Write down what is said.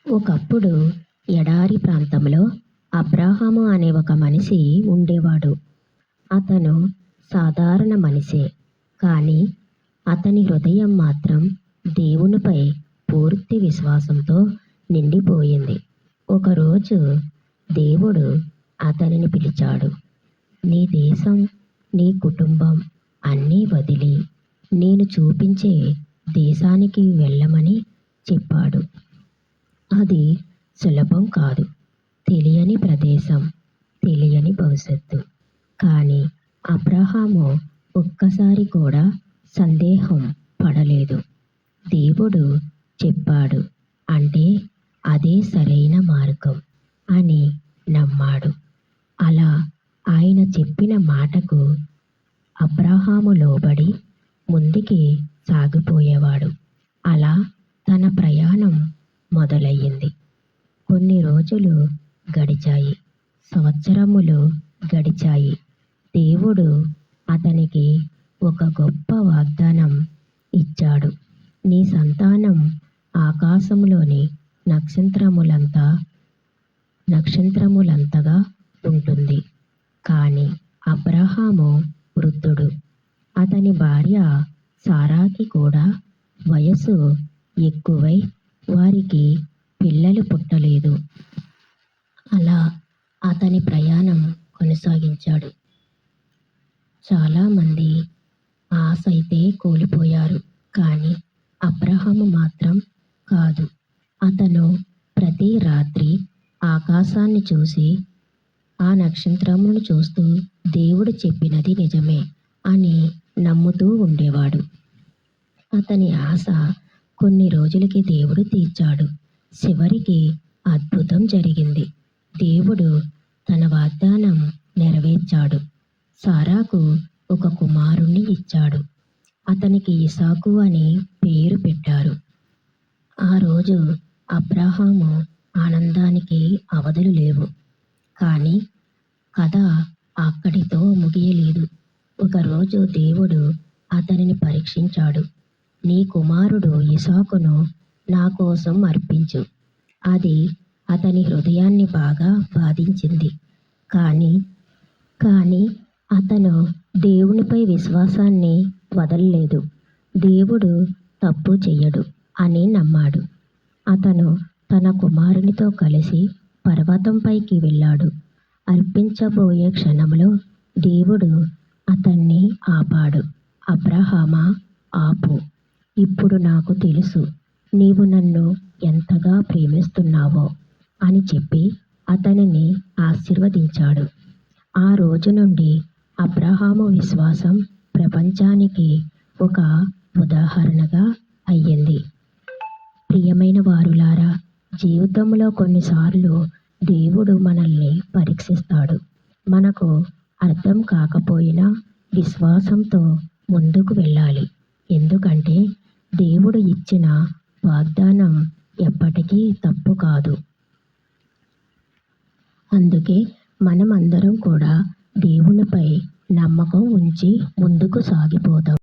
ఒకప్పుడు ఎడారి ప్రాంతంలో అబ్రాహాము అనే ఒక మనిషి ఉండేవాడు. అతను సాధారణ మనిషే, కానీ అతని హృదయం మాత్రం దేవునిపై పూర్తి విశ్వాసంతో నిండిపోయింది. ఒకరోజు దేవుడు అతనిని పిలిచాడు. నీ దేశం, నీ కుటుంబం అన్నీ వదిలి నేను చూపించే దేశానికి వెళ్ళమని చెప్పాడు. అది సులభం కాదు. తెలియని ప్రదేశం, తెలియని భవిష్యత్తు. కానీ అబ్రహాము ఒక్కసారి కూడా సందేహం పడలేదు. దేవుడు చెప్పాడు అంటే అదే సరైన మార్గం అని నమ్మాడు. అలా ఆయన చెప్పిన మాటకు అబ్రహాము లోబడి ముందుకి సాగిపోయేవాడు. అలా తన ప్రయాణం మొదలయ్యింది. కొన్ని రోజులు గడిచాయి, సంవత్సరములు గడిచాయి. దేవుడు అతనికి ఒక గొప్ప వాగ్దానం ఇచ్చాడు. నీ సంతానం ఆకాశంలోని నక్షత్రములంతగా ఉంటుంది. కానీ అబ్రహాము వృద్ధుడు. అతని భార్య సారాకి కూడా వయసు ఎక్కువై వారికి పిల్లలు పుట్టలేదు. అలా అతని ప్రయాణం కొనసాగించాడు. చాలామంది ఆశ అయితే కోల్పోయారు, కానీ అబ్రహాము మాత్రం కాదు. అతను ప్రతి రాత్రి ఆకాశాన్ని చూసి ఆ నక్షత్రములను చూస్తూ దేవుడు చెప్పినది నిజమే అని నమ్ముతూ ఉండేవాడు. అతని ఆశ కొన్ని రోజులకి దేవుడు తీర్చాడు. చివరికి అద్భుతం జరిగింది. దేవుడు తన వాగ్దానం నెరవేర్చాడు. సారాకు ఒక కుమారుణ్ణి ఇచ్చాడు. అతనికి ఇసాకు అని పేరు పెట్టారు. ఆ రోజు అబ్రహాము ఆనందానికి అవధులు లేవు. కానీ కథ అక్కడితో ముగియలేదు. ఒకరోజు దేవుడు అతనిని పరీక్షించాడు. నీ కుమారుడు ఇసాకును నా కోసం అర్పించు. అది అతని హృదయాన్ని బాగా బాధించింది. కానీ అతను దేవునిపై విశ్వాసాన్ని వదలలేదు. దేవుడు తప్పు చెయ్యడు అని నమ్మాడు. అతను తన కుమారునితో కలిసి పర్వతంపైకి వెళ్ళాడు. అర్పించబోయే క్షణంలో దేవుడు అతన్ని ఆపాడు. అబ్రహామా, ఆపు. ఇప్పుడు నాకు తెలుసు నీవు నన్ను ఎంతగా ప్రేమిస్తున్నావో అని చెప్పి అతనిని ఆశీర్వదించాడు. ఆ రోజు నుండి అబ్రహాము విశ్వాసం ప్రపంచానికి ఒక ఉదాహరణగా అయ్యింది. ప్రియమైన వారులారా, జీవితంలో కొన్నిసార్లు దేవుడు మనల్ని పరీక్షిస్తాడు. మనకు అర్థం కాకపోయినా విశ్వాసంతో ముందుకు వెళ్ళాలి. ఎందుకంటే దేవుడు ఇచ్చిన వాగ్దానం ఎప్పటికీ తప్పు కాదు. అందుకే మనమందరం కూడా దేవునిపై నమ్మకం ఉంచి ముందుకు సాగిపోదాం.